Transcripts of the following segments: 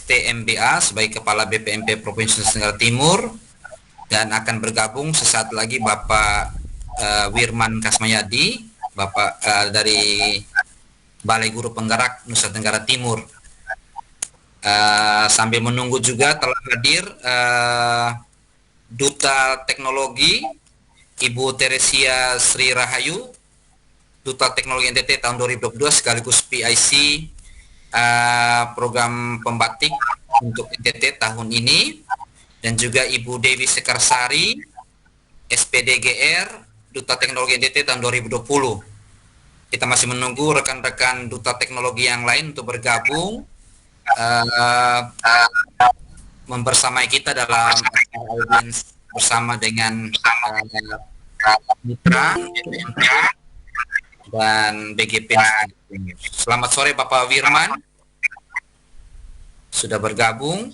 STMBA sebagai Kepala BPMP Provinsi Nusa Tenggara Timur, dan akan bergabung sesaat lagi Bapak Wirman Kasmayadi, Bapak dari Balai Guru Penggerak Nusa Tenggara Timur. Sambil menunggu juga telah hadir Duta Teknologi Ibu Teresia Sri Rahayu, Duta Teknologi NTT tahun 2022 sekaligus PIC program pembatik untuk NTT tahun ini, dan juga Ibu Dewi Sekarsari SPDGR Duta Teknologi NTT tahun 2020. Kita masih menunggu rekan-rekan Duta Teknologi yang lain untuk bergabung membersamai kita dalam audiens bersama dengan mitra dan BGP. Selamat sore Bapak Wirman, sudah bergabung.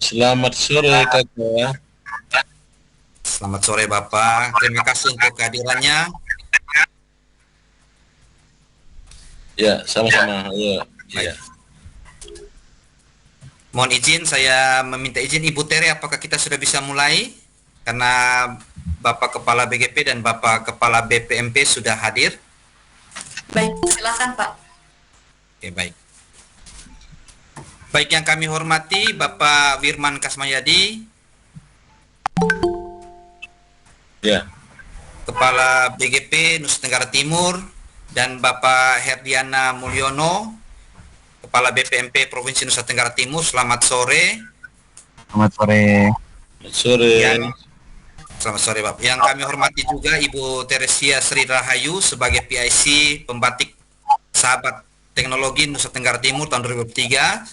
Selamat sore Kakak. Selamat sore Bapak, terima kasih untuk kehadirannya. Ya, sama-sama. Ya. Mohon izin, saya meminta izin Ibu Tere, apakah kita sudah bisa mulai? Karena Bapak Kepala BGP dan Bapak Kepala BPMP sudah hadir. Baik, silakan Pak. Oke, baik. Baik, yang kami hormati Bapak Wirman Kasmayadi, Ya. Kepala BGP Nusa Tenggara Timur, dan Bapak Herdiana Mulyono, Kepala BPMP Provinsi Nusa Tenggara Timur. Selamat sore. Selamat sore. Selamat sore. Selamat sore Bapak. Yang kami hormati juga Ibu Teresia Sri Rahayu sebagai PIC Pembatik Sahabat Teknologi Nusa Tenggara Timur tahun 2003,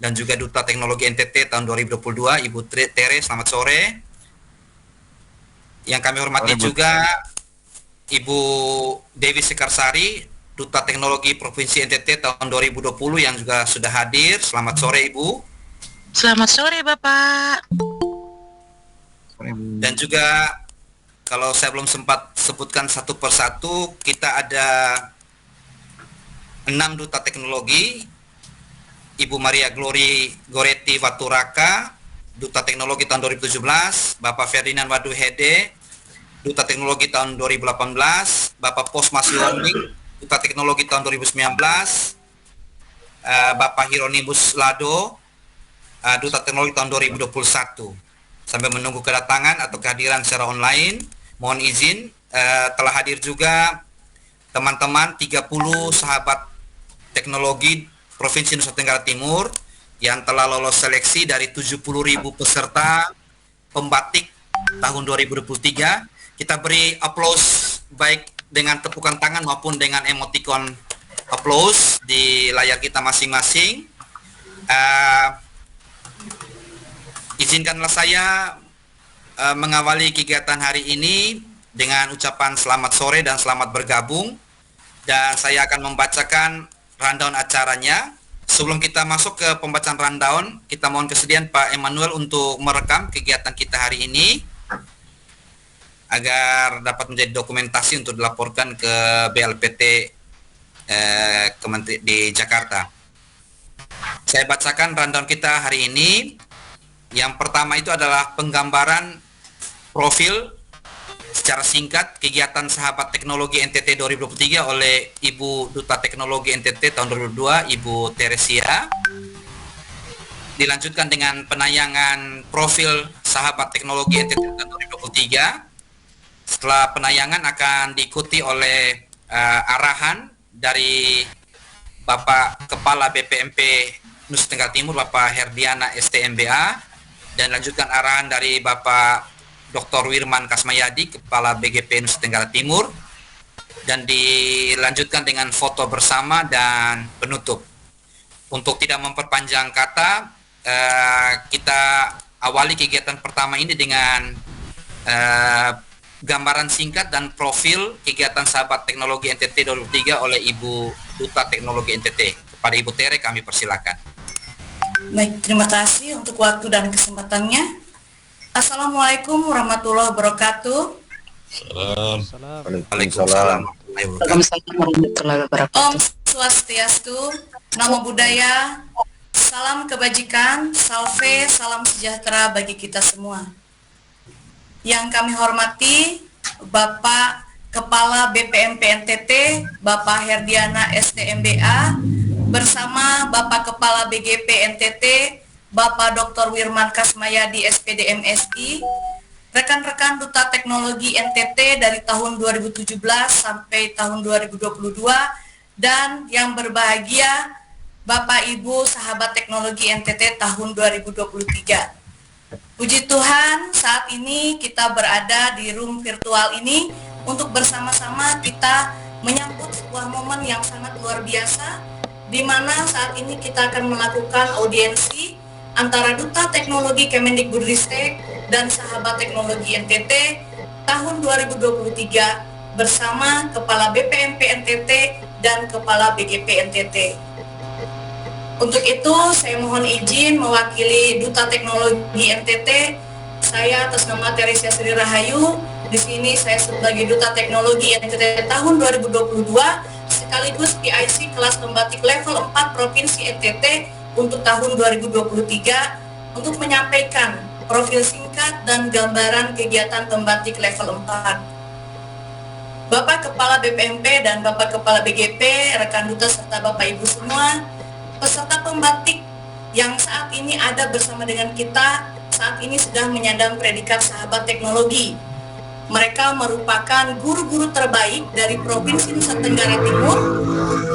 dan juga Duta Teknologi NTT tahun 2022. Ibu Tere, selamat sore. Yang kami hormati juga Ibu Dewi Sekarsari, Duta Teknologi Provinsi NTT tahun 2020 yang juga sudah hadir. Selamat sore Ibu. Selamat sore Bapak. Dan juga kalau saya belum sempat sebutkan satu persatu, kita ada 6 Duta Teknologi. Ibu Maria Glory Goretti Waturaka, Duta Teknologi tahun 2017, Bapak Ferdinand Waduhede, Duta Teknologi tahun 2018, Bapak Posmas Yoning, Duta Teknologi tahun 2019, Bapak Hieronymus Lado, Duta Teknologi tahun 2021. Sampai menunggu kedatangan atau kehadiran secara online, mohon izin telah hadir juga teman-teman 30 sahabat teknologi Provinsi Nusa Tenggara Timur yang telah lolos seleksi dari 70.000 peserta pembatik tahun 2023. Kita beri aplaus baik dengan tepukan tangan maupun dengan emoticon aplaus di layar kita masing-masing. Izinkanlah saya mengawali kegiatan hari ini dengan ucapan selamat sore dan selamat bergabung, dan saya akan membacakan rundown acaranya. Sebelum kita masuk ke pembacaan rundown, kita mohon kesediaan Pak Emmanuel untuk merekam kegiatan kita hari ini agar dapat menjadi dokumentasi untuk dilaporkan ke BLPT di Jakarta. Saya bacakan rundown kita hari ini. Yang pertama itu adalah penggambaran profil secara singkat kegiatan Sahabat Teknologi NTT 2023 oleh Ibu Duta Teknologi NTT tahun 2002, Ibu Teresia. Dilanjutkan dengan penayangan profil Sahabat Teknologi NTT tahun 2023. Setelah penayangan akan diikuti oleh arahan dari Bapak Kepala BPMP Nusa Tenggara Timur, Bapak Herdiana STMBA, dan lanjutkan arahan dari Bapak Dr. Wirman Kasmayadi, Kepala BGP Nusa Tenggara Timur, dan dilanjutkan dengan foto bersama dan penutup. Untuk tidak memperpanjang kata, kita awali kegiatan pertama ini dengan gambaran singkat dan profil kegiatan Sahabat Teknologi NTT 2003 oleh Ibu Duta Teknologi NTT. Kepada Ibu Tere kami persilakan. Baik, terima kasih untuk waktu dan kesempatannya. Assalamualaikum warahmatullahi wabarakatuh. Waalaikumsalam. Waalaikumsalam warahmatullahi wabarakatuh. Om Swastiastu, Namo Buddhaya, Salam kebajikan, salve, salam sejahtera bagi kita semua. Yang kami hormati Bapak Kepala BPMP NTT, Bapak Herdiana STMBA, bersama Bapak Kepala BGP NTT, Bapak Dr. Wirman Kasmayadi SPD MSI, rekan-rekan Duta Teknologi NTT dari tahun 2017 sampai tahun 2022, dan yang berbahagia Bapak Ibu sahabat teknologi NTT tahun 2023. Puji Tuhan, saat ini kita berada di room virtual ini untuk bersama-sama kita menyambut sebuah momen yang sangat luar biasa, di mana saat ini kita akan melakukan audiensi antara Duta Teknologi Kemendikbudristek dan sahabat teknologi NTT tahun 2023 bersama Kepala BPMP NTT dan Kepala BGP NTT. Untuk itu, saya mohon izin mewakili Duta Teknologi NTT. Saya atas nama Teresia Sri Rahayu. Di sini saya sebagai Duta Teknologi NTT tahun 2022, sekaligus PIC kelas pembatik level 4 Provinsi NTT untuk tahun 2023 untuk menyampaikan profil singkat dan gambaran kegiatan pembatik level 4. Bapak Kepala BPMP dan Bapak Kepala BGP, rekan Duta serta Bapak Ibu semua, peserta pembatik yang saat ini ada bersama dengan kita saat ini sudah menyandang predikat sahabat teknologi. Mereka merupakan guru-guru terbaik dari Provinsi Nusa Tenggara Timur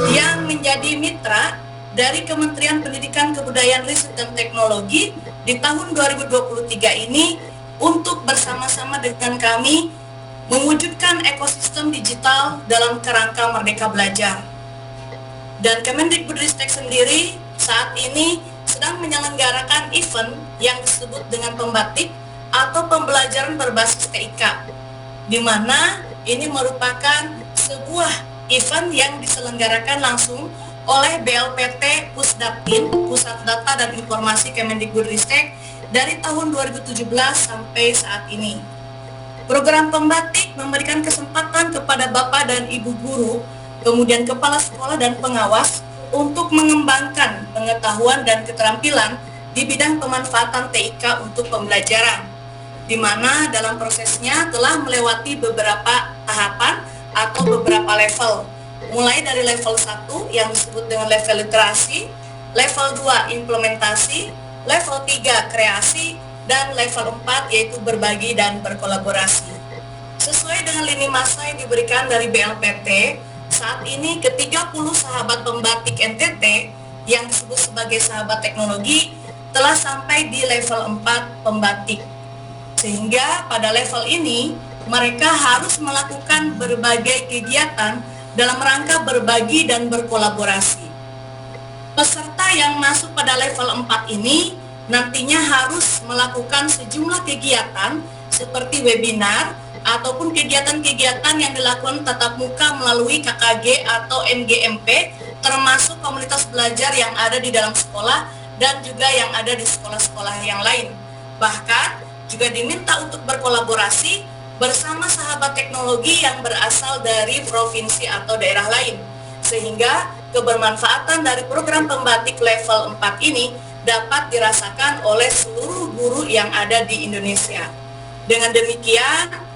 yang menjadi mitra dari Kementerian Pendidikan Kebudayaan Riset dan Teknologi di tahun 2023 ini untuk bersama-sama dengan kami mewujudkan ekosistem digital dalam kerangka Merdeka Belajar. Dan Kemendikbudristek sendiri saat ini sedang menyelenggarakan event yang disebut dengan pembatik atau pembelajaran berbasis TIK, di mana ini merupakan sebuah event yang diselenggarakan langsung oleh BLPT Pusdaktin, Pusat Data dan Informasi Kemendikbudristek, dari tahun 2017 sampai saat ini. Program pembatik memberikan kesempatan kepada Bapak dan Ibu guru, kemudian kepala sekolah dan pengawas untuk mengembangkan pengetahuan dan keterampilan di bidang pemanfaatan TIK untuk pembelajaran, di mana dalam prosesnya telah melewati beberapa tahapan atau beberapa level, mulai dari level 1 yang disebut dengan level literasi, level 2 implementasi, level 3 kreasi, dan level 4 yaitu berbagi dan berkolaborasi. Sesuai dengan lini masa yang diberikan dari BLPT, saat ini ke-30 sahabat pembatik NTT yang disebut sebagai sahabat teknologi telah sampai di level 4 pembatik. Sehingga pada level ini mereka harus melakukan berbagai kegiatan dalam rangka berbagi dan berkolaborasi. Peserta yang masuk pada level 4 ini nantinya harus melakukan sejumlah kegiatan seperti webinar ataupun kegiatan-kegiatan yang dilakukan tatap muka melalui KKG atau NGMP, termasuk komunitas belajar yang ada di dalam sekolah dan juga yang ada di sekolah-sekolah yang lain. Bahkan juga diminta untuk berkolaborasi bersama sahabat teknologi yang berasal dari provinsi atau daerah lain, sehingga kebermanfaatan dari program pembatik level 4 ini dapat dirasakan oleh seluruh guru yang ada di Indonesia. Dengan demikian,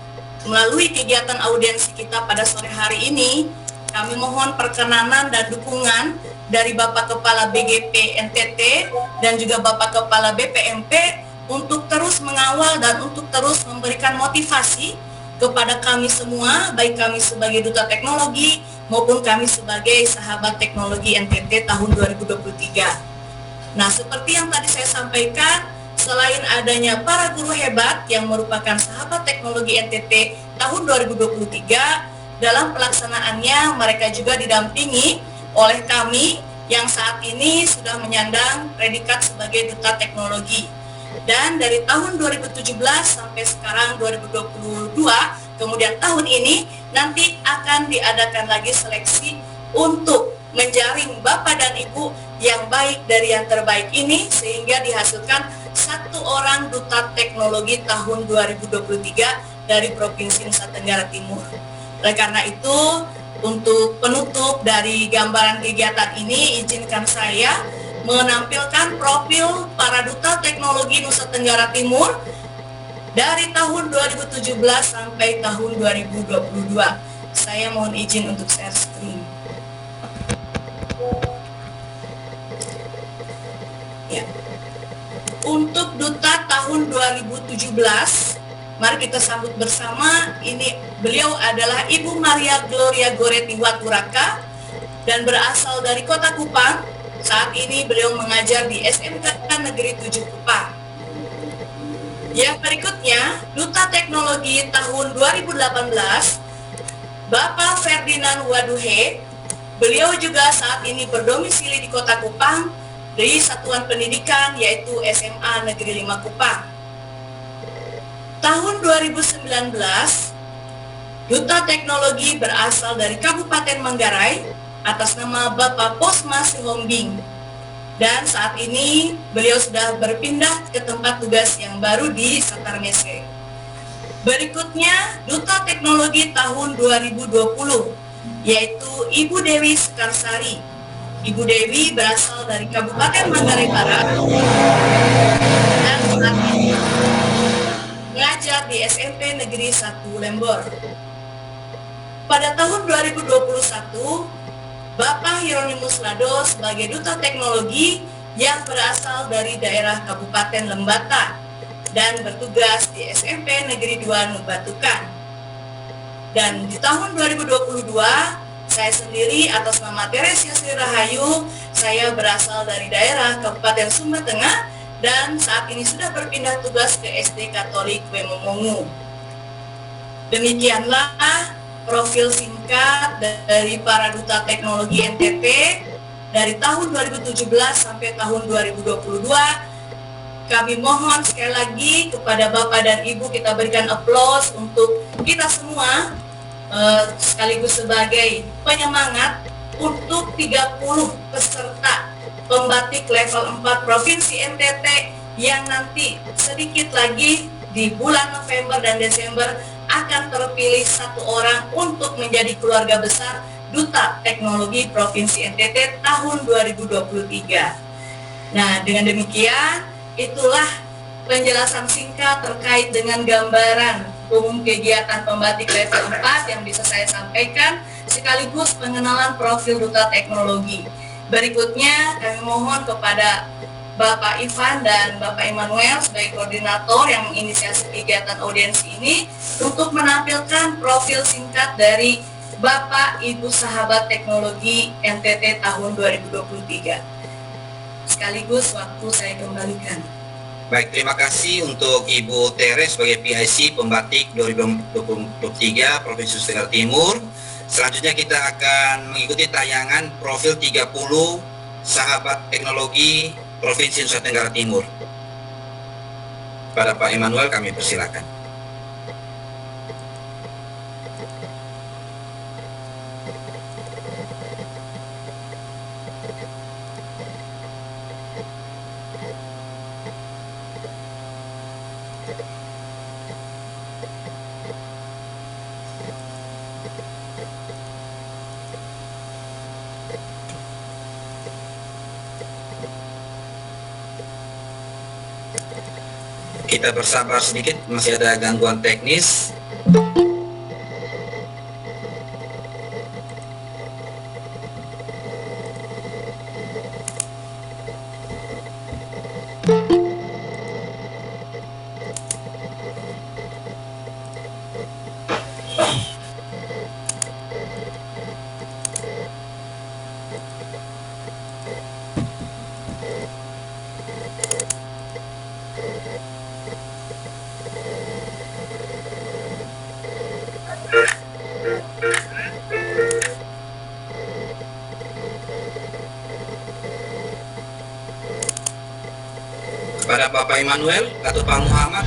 melalui kegiatan audiensi kita pada sore hari ini, kami mohon perkenanan dan dukungan dari Bapak Kepala BGP NTT dan juga Bapak Kepala BPMP untuk terus mengawal dan untuk terus memberikan motivasi kepada kami semua, baik kami sebagai Duta Teknologi maupun kami sebagai sahabat teknologi NTT tahun 2023. Nah, seperti yang tadi saya sampaikan, selain adanya para guru hebat yang merupakan sahabat teknologi NTT tahun 2023, dalam pelaksanaannya mereka juga didampingi oleh kami yang saat ini sudah menyandang predikat sebagai Duta Teknologi. Dan dari tahun 2017 sampai sekarang 2022, kemudian tahun ini nanti akan diadakan lagi seleksi untuk menjaring Bapak dan Ibu yang baik dari yang terbaik ini, sehingga dihasilkan satu orang Duta Teknologi tahun 2023 dari Provinsi Nusa Tenggara Timur. Oleh karena itu, untuk penutup dari gambaran kegiatan ini, izinkan saya menampilkan profil para duta teknologi Nusa Tenggara Timur dari tahun 2017 sampai tahun 2022. Saya mohon izin untuk share screen. Ya. Untuk duta tahun 2017, mari kita sambut bersama. Ini beliau adalah Ibu Maria Gloria Goretti Waturaka dan berasal dari Kota Kupang. Saat ini beliau mengajar di SMK Negeri 7 Kupang. Yang berikutnya, Duta Teknologi tahun 2018, Bapak Ferdinand Waduhe. Beliau juga saat ini berdomisili di Kota Kupang di Satuan Pendidikan yaitu SMA Negeri 5 Kupang. Tahun 2019, Duta Teknologi berasal dari Kabupaten Manggarai atas nama Bapak Posma Sihombing, dan saat ini beliau sudah berpindah ke tempat tugas yang baru di Satarmese. Berikutnya Duta Teknologi tahun 2020 yaitu Ibu Dewi Sekarsari. Ibu Dewi berasal dari Kabupaten Manggarai Barat dan saat ini mengajar di SMP Negeri 1 Lembor. Pada tahun 2021, Bapak Hieronymus Lado sebagai Duta Teknologi yang berasal dari daerah Kabupaten Lembata dan bertugas di SMP Negeri 2 Nubatukan. Dan di tahun 2022, saya sendiri atas nama Teresia Sri Rahayu, saya berasal dari daerah Kabupaten Sumba Tengah dan saat ini sudah berpindah tugas ke SD Katolik Wemomongu. Demikianlah profil singkat dari para Duta Teknologi NTT dari tahun 2017 sampai tahun 2022. Kami mohon sekali lagi kepada Bapak dan Ibu kita berikan aplaus untuk kita semua sekaligus sebagai penyemangat untuk 30 peserta pembatik level 4 Provinsi NTT yang nanti sedikit lagi di bulan November dan Desember akan terpilih satu orang untuk menjadi keluarga besar Duta Teknologi Provinsi NTT tahun 2023. Nah, dengan demikian, itulah penjelasan singkat terkait dengan gambaran umum kegiatan pembatik level 4 yang bisa saya sampaikan, sekaligus pengenalan profil Duta Teknologi. Berikutnya, kami mohon kepada Bapak Ivan dan Bapak Immanuel sebagai koordinator yang menginisiasi kegiatan audiensi ini untuk menampilkan profil singkat dari Bapak Ibu Sahabat Teknologi NTT tahun 2023. Sekaligus waktu saya kembalikan. Baik, terima kasih untuk Ibu Teres sebagai PIC Pembatik 2023 Provinsi Nusa Tenggara Timur. Selanjutnya kita akan mengikuti tayangan profil 30 Sahabat Teknologi Provinsi Nusa Tenggara Timur. Pada Pak Immanuel kami persilakan. Kita bersabar sedikit, masih ada gangguan teknis. Kepada Bapak Immanuel atau Pak Muhammad.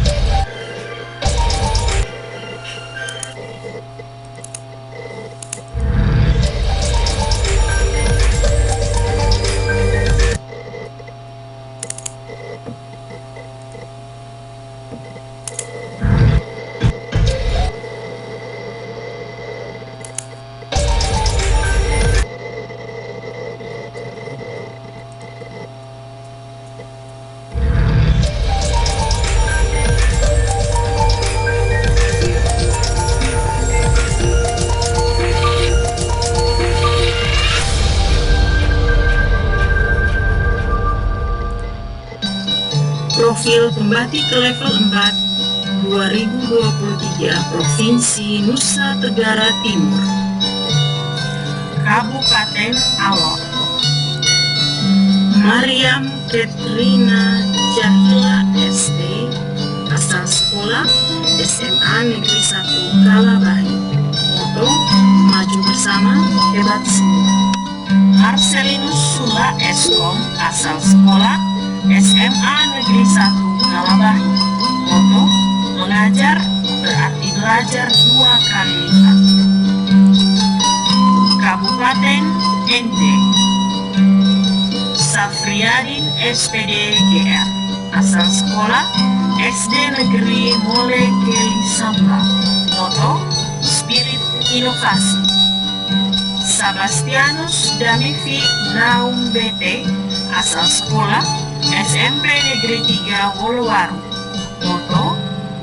Profil pembatik level 4 2023 Provinsi Nusa Tenggara Timur. Kabupaten Alor. Mariam Katrina Jahila SD, asal sekolah SMA Negeri 1 Kalabahi. Moto, maju bersama, hebat semua. Marcelinus Sula Eskom, asal sekolah SMA Negeri 1 Kalabahi. Moto, mengajar berarti belajar 2 kali lipat. Kabupaten Ende. Safriadin SPD GR, asal sekolah SD Negeri Mole Keli Samba. Moto, spirit inovasi. Sebastianus Damivi Naum BT, asal sekolah SMP Negeri 3 Wolowaru. Moto,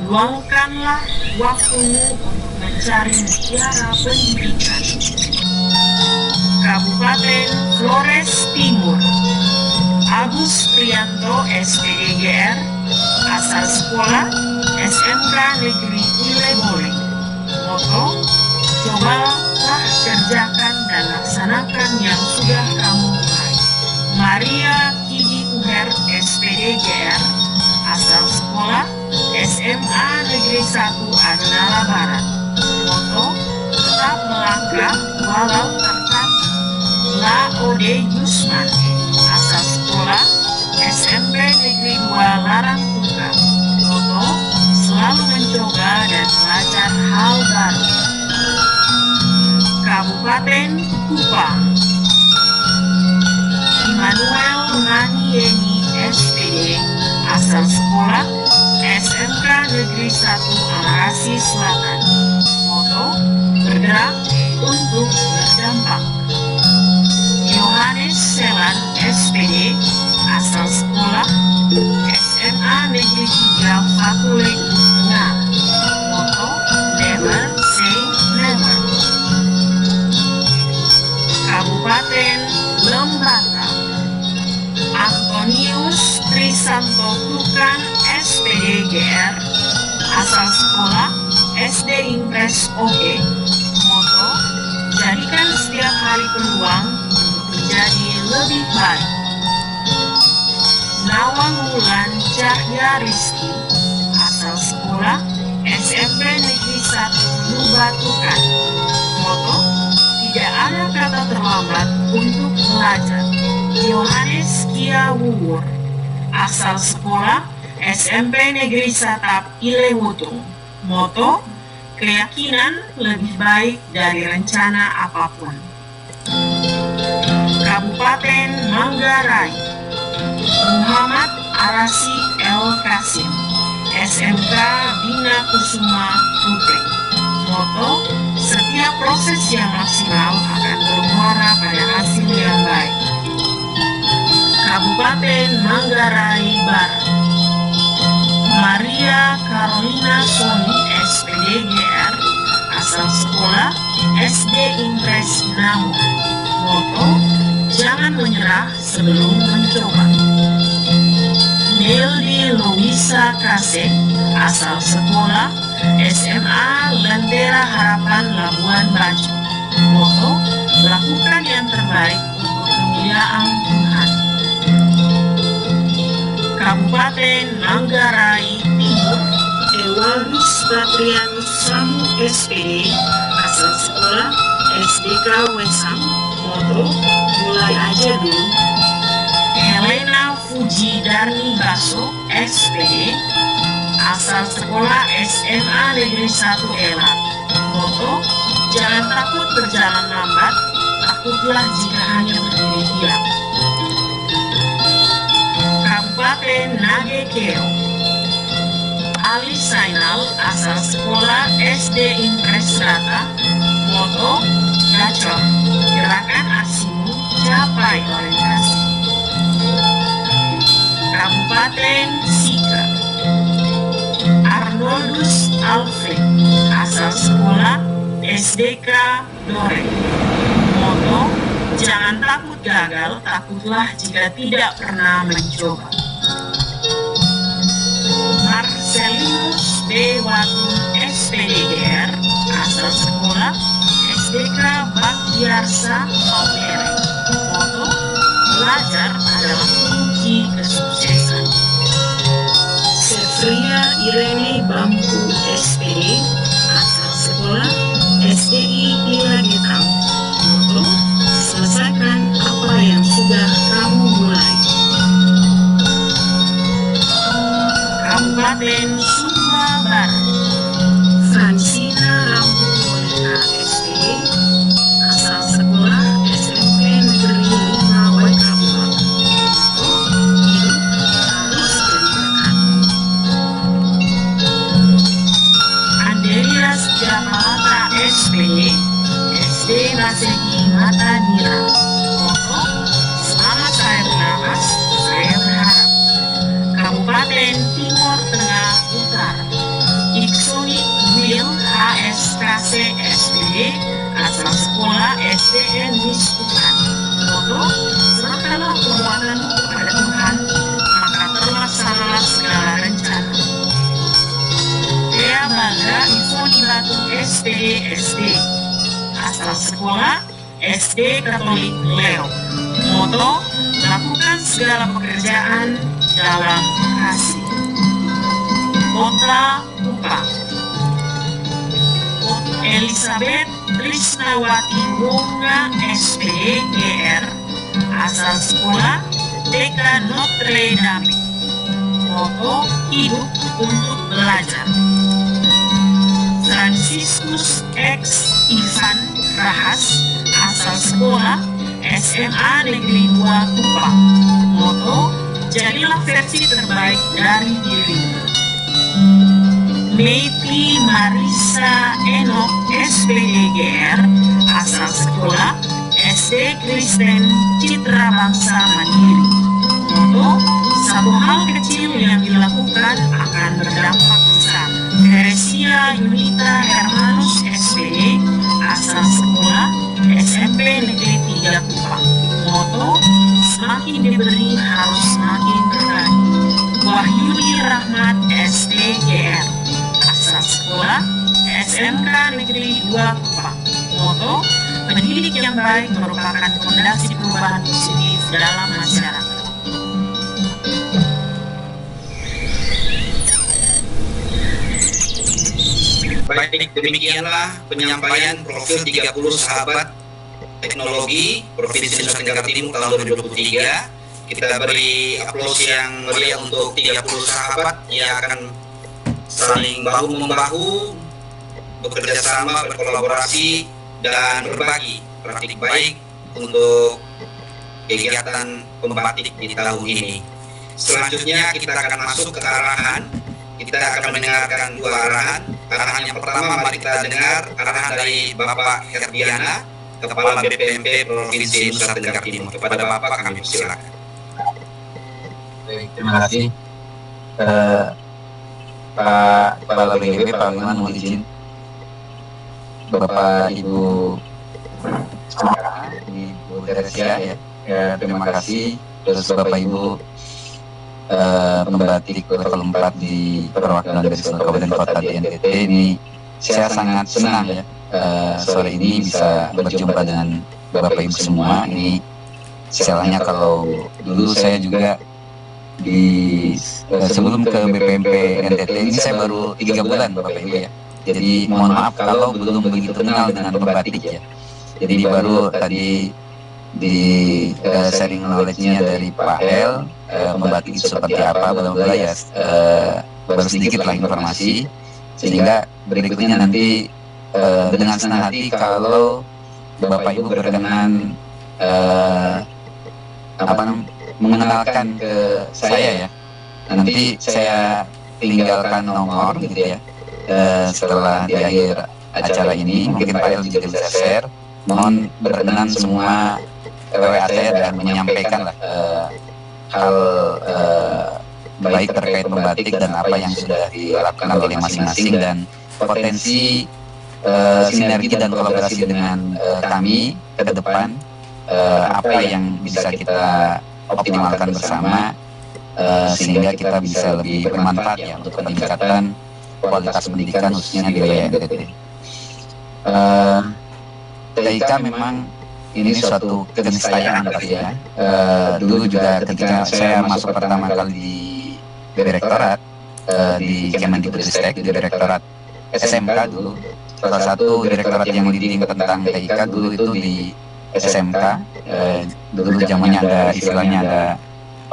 luangkanlah waktumu untuk mencari mutiara pendidikan. Kabupaten Flores Timur. Agus Prianto SPD GR, asal sekolah SMK Negeri Ileboleng. Moto, cobalah kerjakan dan laksanakan yang sudah kamu mulai. Maria Kidi Uher SPD GR, asal sekolah SMA Negeri 1 Adonala Barat. Moto, tetap melangkah walau terkata. Laode Yusman, asal sekolah SMP Negeri 2 Larang Tuka. Moto, selalu mencoba dan belajar hal baru. Kabupaten Kupang. Immanuel Manieni SPD, asal sekolah SMK Negeri 1 Alarasi Selatan. Moto, bergerak untuk berdampak. Yohanes Selan SPD, asal sekolah SMA Negeri 3 Fakule Tengah. Moto, never say never. Kabupaten Lembata. Antonius Trisanto Tukan SPD GR, asal sekolah SD Impres OG. Moto, jadikan setiap hari peluang menjadi lebih baik. Nawang Wulan Cahya Rizky, asal sekolah SMP Negeri 1 Lubatukan. Moto, tidak ada kata terlambat untuk belajar. Yohanes Kia Wuwur, asal sekolah SMP Negeri 1 Ilewutung. Moto, keyakinan lebih baik dari rencana apapun. Kabupaten Manggarai. Muhammad Arasi El Kasim, SMK Bina Kusuma Putri. Moto, setiap proses yang maksimal akan bermuara pada hasil yang baik. Kabupaten Manggarai Barat. Maria Carolina Soni SPD GR, asal sekolah SD Impres Namun. Moto, jangan menyerah sebelum mencoba. Neldi Louisa Kasek, asal sekolah SMA Lentera Harapan Labuan Bajo. Moto, lakukan yang terbaik untuk kemuliaan Tuhan. Kabupaten Manggarai Timur. Ewaldus Patrianus Samu SPD, asal sekolah SDK Wesam. Moto, mulai aja dulu. Helena Fuji Darni Baso SPD, asal sekolah SMA Negeri 1 Elat. Moto, jangan takut berjalan lambat, takutlah jika hanya berdiri diam. Kabupaten Nagekeo. Ali Sainal, asal sekolah SD Impres Rata. Moto, gacor, gerakan asimu, capai orientasi. Kabupaten Sika. Arnoldus Alfred, asal sekolah SDK Dorek. Moto, jangan takut gagal, takutlah jika tidak pernah mencoba. Neglimus B. Watu SPDGR, asal sekolah SDK Baktiarsa Maumere. Moto, belajar adalah kunci kesuksesan. Sefria Irene Bampu SPD, asal sekolah SDI Ilagetang. Moto, selesaikan apa yang sudah kamu mulai. Kabupaten Sumba Barat, Francina Rambu Monica SPD, asal sekolah SMP Negeri 5 Waikabua. Hidup harus diberikan. Andreas Jamalata SPD, SD Masehi Mata Nira. Moto, selama saya bernapas, saya berharap. Kabupaten Timur Tengah Utara, Iksoni Will HSKC SPD, asal sekolah SDN Wiskutan. Moto, serahkanlah perbuatanmu kepada Tuhan, maka terlaksanalah segala rencana. Dea Bangga Ivoni Batu SPD SD, asal sekolah SD Katolik Leo. Moto, lakukan segala pekerjaan dalam kasih. Kota Kupang, Elizabeth Trisnawati Wongga SPD GR, asal sekolah TK Notre Dame. Moto, hidup untuk belajar. Franciscus X Ivan Rahas, asal sekolah SMA Negeri 2 Kupang. Moto, jadilah versi terbaik dari dirimu. Meiti Marisa Enok SPDGR, asal sekolah SD Kristen Citra Bangsa Mandiri. Moto, satu hal kecil yang dilakukan akan berdampak besar. Teresia Yunita Hermanus SPD, asal sekolah SMP Negeri 3 Kupang. Moto, semakin diberi harus semakin berbagi. Wahyudi Rahmat SDGR, asal sekolah SMK Negeri 2 Kupang. Moto, pendidik yang baik merupakan fondasi perubahan positif dalam masyarakat. Baik, demikianlah penyampaian profil 30 sahabat teknologi Provinsi Nusa Tenggara Timur tahun 2023. Kita beri aplaus yang meriah untuk 30 sahabat yang akan saling bahu-membahu, bekerja sama, berkolaborasi, dan berbagi praktik baik untuk kegiatan pembatik di tahun ini. Selanjutnya kita akan masuk ke arahan. Kita akan mendengarkan dua arahan. Arahan yang pertama, mari kita dengar arahan dari Bapak Herdiana, Kepala BPMP Provinsi Nusa Tenggara Timur. Kepada Bapak kami persilakan. Baik, terima kasih. Pak Kepala BPMP, Pak Liman, mohon izin. Bapak Ibu saudara, Ibu Teresia, terima kasih. Terus Bapak Ibu pembatik level 4 di perwakilan dari seluruh kabupaten kota di NTT ini, saya sangat senang ya sore ini bisa berjumpa dengan Bapak Ibu semua. Ini salahnya kalau dulu saya juga di sebelum ke BPMP NTT ini saya baru 3 bulan Bapak Ibu ya. Jadi mohon maaf kalau belum begitu kenal dengan pembatik ya. Jadi baru tadi di sharing knowledge-nya dari Pak Hel, membatik seperti apa, bla-bla ya, baru sedikit lah informasi, sehingga berikutnya nanti dengan senang hati kalau Bapak Ibu berkenan mengenalkan ke saya ya, nanti saya tinggalkan nomor gitu ya, setelah di akhir acara ini mungkin Pak Hel juga bisa share. Mohon berkenan semua WA saya dan menyampaikan hal baik terkait membatik dan apa yang sudah dilakukan oleh masing-masing dan potensi sinergi dan kolaborasi dengan kami ke depan, apa yang bisa kita optimalkan bersama sehingga kita bisa lebih bermanfaat ya untuk peningkatan kualitas pendidikan khususnya di wilayah NTT. TIK memang ini suatu keniscayaan pasti ya. Dulu juga ketika saya masuk pertama kali di direktorat di Kemendikbudristek, di direktorat SMK dulu, salah satu direktorat yang leading tentang TIK dulu itu di SMK. Dulu zamannya ada istilahnya ada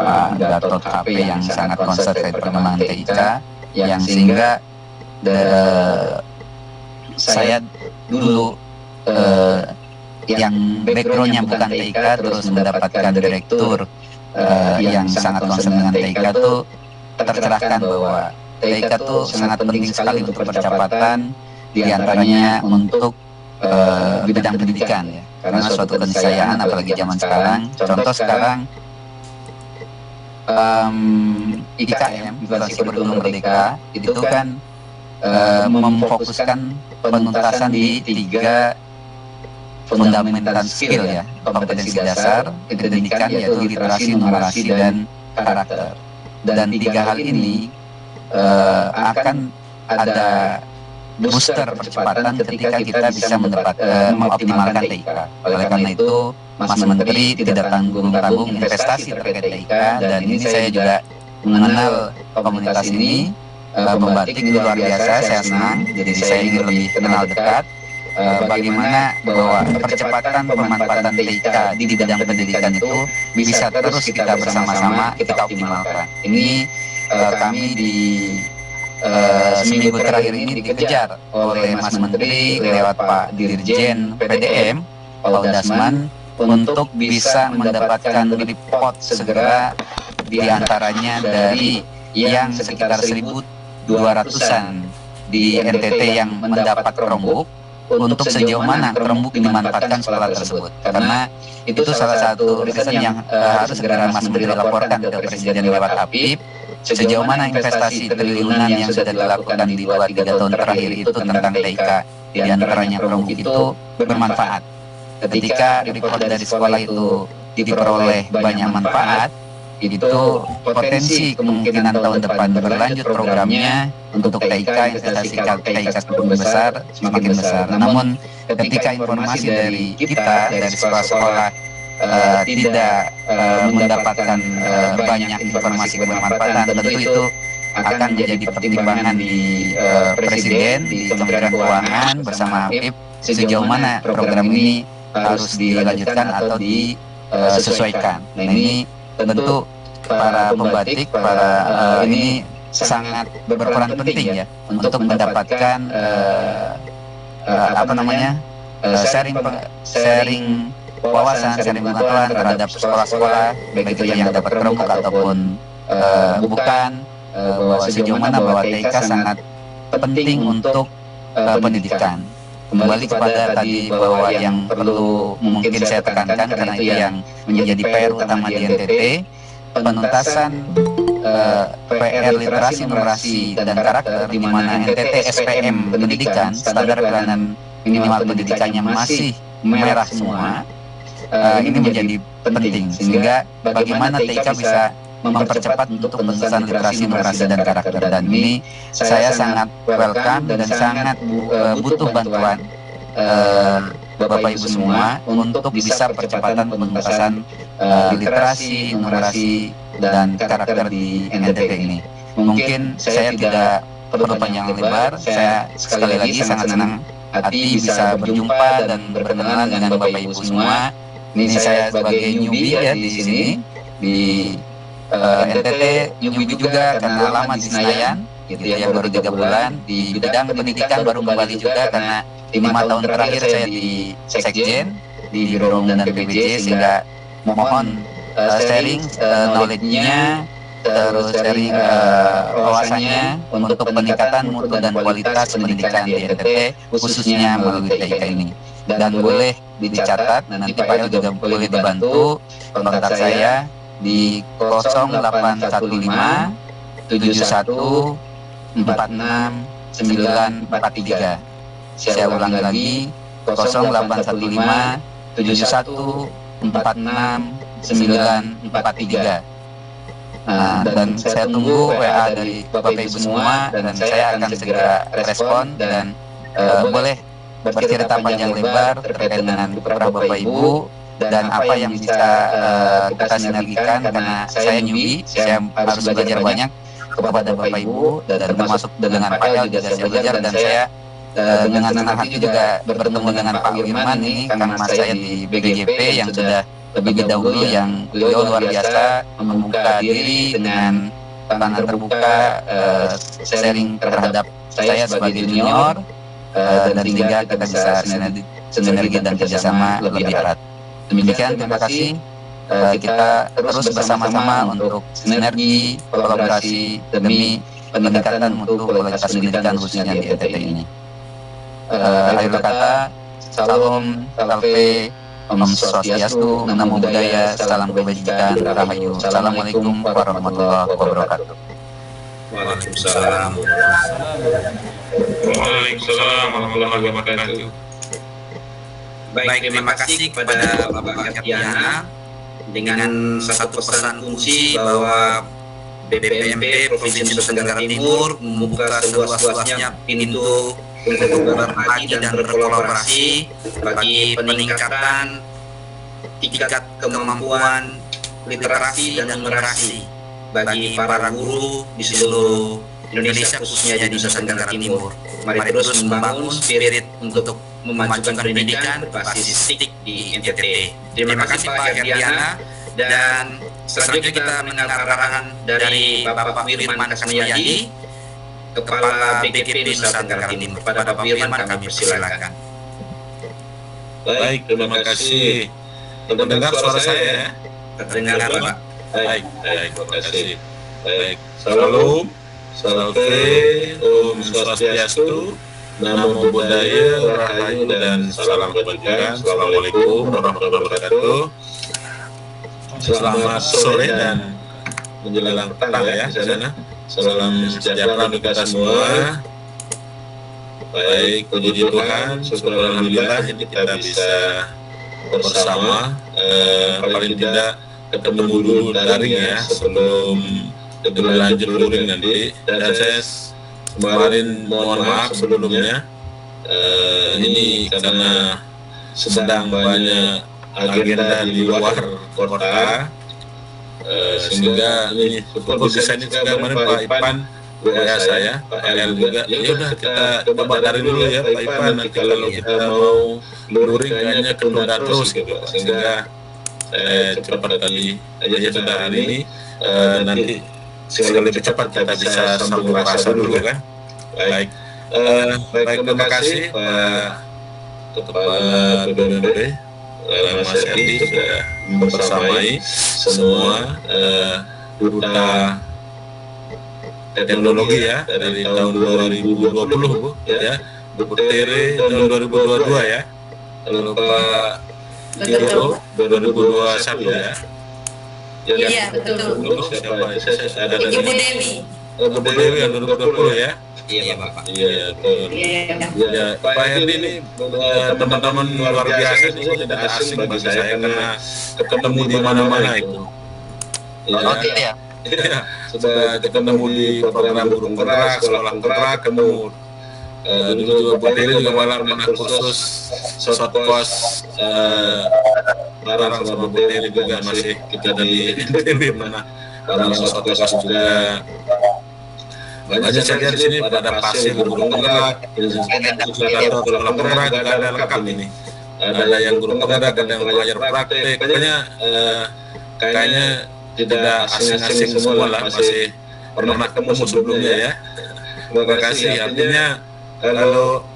Pak Gatot KP yang sangat concern terkait perkembangan TIK, yang sehingga saya dulu yang backgroundnya bukan TIK terus mendapatkan direktur yang sangat concern dengan TIK itu tercerahkan bahwa TIK itu sangat penting sekali untuk percepatan, diantaranya untuk bidang pendidikan ya, karena suatu keniscayaan apalagi zaman sekarang. Contoh sekarang IKM, Inflasi Kurikulum Merdeka, itu kan memfokuskan penuntasan di 3 fundamental skill ya, kompetensi dasar, pendidikan yaitu literasi, numerasi, dan karakter. Dan 3 hal ini akan ada booster percepatan ketika kita bisa mengoptimalkan TIK. Oleh karena itu, Mas Menteri tidak tanggung-tanggung investasi terkait TIK, dan ini saya juga mengenal komunitas ini, membatik ini luar biasa, saya senang, jadi saya ingin lebih kenal dekat bagaimana bahwa percepatan pemanfaatan TIK di bidang pendidikan itu bisa terus kita bersama-sama kita optimalkan. Ini kami di seminggu terakhir ini dikejar oleh Mas Menteri lewat Pak Dirjen PDM, Pak Dasman, untuk bisa mendapatkan report segera diantaranya dari yang sekitar 1.200-an di NTT yang mendapat Chromebook, untuk sejauh mana Chromebook dimanfaatkan sekolah tersebut. Karena itu salah satu reason yang harus segera Mas Menteri laporkan ke Presiden lewat APIP, sejauh mana investasi triliunan yang sudah dilakukan di 2-3 tahun terakhir itu tentang TIK, diantaranya Chromebook itu bermanfaat. Ketika report dari sekolah itu diperoleh banyak manfaat, itu potensi kemungkinan tahun depan berlanjut programnya untuk TIK, investasi TIK semakin besar. Namun ketika informasi dari kita, dari sekolah-sekolah tidak mendapatkan banyak informasi kebermanfaatan, tentu itu akan menjadi pertimbangan di Presiden, di Kementerian Keuangan bersama APIP, sejauh mana program ini harus dilanjutkan atau disesuaikan. Nah, ini tentu para pembatik, ini sangat berperan penting ya untuk mendapatkan sharing wawasan, sharing pengetahuan terhadap sekolah-sekolah, baik itu yang dapat Chromebook ataupun bukan, bahwa sejauh mana bahwa TIK sangat penting untuk pendidikan. Kembali kepada tadi bahwa yang perlu mungkin saya tekankan, karena itu yang menjadi PR utama di NTT, penuntasan PR literasi, numerasi, dan karakter, di mana NTT SPM pendidikan, standar pelayanan minimal pendidikannya masih merah semua. Ini menjadi penting, sehingga bagaimana TIK bisa mempercepat untuk penuntasan literasi, numerasi, dan karakter. Dan ini saya sangat welcome dan sangat butuh bantuan Bapak Ibu semua untuk bisa percepatan penuntasan literasi, numerasi, dan karakter di NTT ini. Mungkin saya tidak perlu panjang lebar, saya sekali lagi sangat senang hati bisa berjumpa dan berkenalan dengan Bapak Ibu semua. Ini saya sebagai newbie ya di sini di NTT, newbie juga karena lama di Senayan, gitu ya, baru 3 bulan di bidang pendidikan, baru kembali juga karena 5 tahun terakhir saya di Sekjen, di Biro Umum dan PBJ, sehingga mohon sharing knowledge-nya, terus sharing wawasannya untuk peningkatan mutu dan kualitas pendidikan di NTT, khususnya melalui TIK ini. Dan boleh dicatat, nanti Pak El juga boleh dibantu kontak saya di 0815 71 46 943. Saya ulang lagi, 0815 71 46 943. Dan saya tunggu WA dari Bapak Ibu semua, dan saya akan segera respon, dan boleh bercerita panjang lebar terkait dengan beberapa Bapak Ibu dan apa yang bisa kita sinergikan, karena saya newbie, saya harus belajar banyak kepada Bapak Ibu, dan termasuk dengan Pak El juga saya belajar, dan saya dengan senang hati juga bertemu dengan Pak Wirman ini, karena saya di BGP yang sudah lebih dahulu, yang beliau luar biasa membuka diri dengan tangan terbuka, sharing terhadap saya sebagai junior, dan sehingga kita bisa sinergi dan kerjasama lebih erat. Demikian, terima kasih. Kita terus bersama-sama untuk sinergi, kolaborasi demi peningkatan mutu kualitas pendidikan khususnya di NTT ini. Akhir kata, salam, salve, Om Swastiastu, Namo Buddhaya, salam kebajikan, rahayu. Assalamualaikum warahmatullahi wabarakatuh. Waalaikumsalam. Waalaikumsalam warahmatullahi wabarakatuh. Baik, terima kasih kepada Bapak Herdiana dengan satu pesan kunci bahwa BPMP Provinsi Nusa Tenggara Timur membuka seluas-luasnya pintu untuk berbagi dan berkolaborasi bagi peningkatan tingkat kemampuan literasi dan numerasi bagi para guru di seluruh Indonesia, khususnya di Nusa Tenggara Timur. Mari terus membangun spirit untuk memajukan pendidikan berbasis TIK di NTT. Terima kasih Pak Herdiana, dan selanjutnya kita mendengar arahan dari Bapak Wirman Kasmiyadi, Kepala BGP Nusa Tenggara Timur. Kepada Bapak Wirman kami persilakan. Baik, terima kasih. Terdengar suara saya ya? Terdengar Pak. Baik, terima kasih. Baik, salam, salve, Om Swastiastu, Namo Buddhaya, rahayu, dan salam kebajikan. Assalamualaikum warahmatullahi wabarakatuh. Selamat sore dan menjelang petang ya di sana. Salam sejahtera untuk kita semua. Baik, puji Tuhan, syukur alhamdulillah ini kita bisa bersama, paling tidak ketemu dulu daring ya sebelum lanjut luring nanti. Dan saya kemarin mohon maaf sebelumnya, ini karena sedang banyak agenda di luar kota, sehingga ini posisi ini juga kemarin Pak Ipan WA saya, Pak El juga, ya udah kita coba dari dulu ya Pak Ipan, nanti kalau kita mau luring kayaknya ketunda terus gitu, sehingga saya cepat tadi aja sudah hari ini, nanti sehingga lebih cepat kita bisa sambung rasa dulu kan. Baik, baik, terima kasih Pak Kepala BPMP Mas Herdi sudah membersamai semua duta teknologi ya dari tahun 2020 Bu ya, Bu Tere tahun 2022 ya, lalu Pak Giro 2021 ya. Iya, betul. Siapa saya ada Ibu Dewi. Bu Dewi yang 2020 ya. Iya Bapak. Iya, betul. Ya, Pak Herdi ini teman-teman luar biasa, ini tidak asing bagi saya karena ketemu di mana-mana itu. Ya. Iya, sudah ketemu di program guru penggerak, sekolah penggerak, ketemu dulu juga Bu Dewi juga malah mana khusus short course barang sama Bu Dewi juga masih kita dari NTB mana barang short course juga. Banyak saja di sini pada pasir guru penggerak, atau sekolah penggerak, ada lengkap ini. Ada yang guru penggerak, ada yang belajar praktek. Kayaknya tidak asing-asing semua lah, masih pernah ketemu sebelumnya ya. Terima kasih. Artinya kalau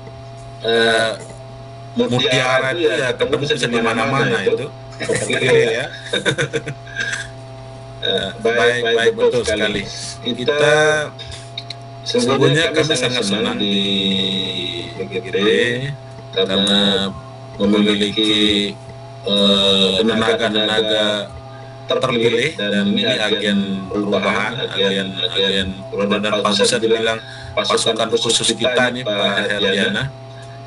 mutiara itu ya ketemu bisa di mana-mana itu. Kepilih ya. Baik, betul sekali. Kita sesungguhnya kami sangat senang di BGP karena memiliki tenaga-tenaga terpilih, dan ini agen perubahan, agen perubahan, dan bisa dibilang pasukan khusus kita nih Pak Herdiana,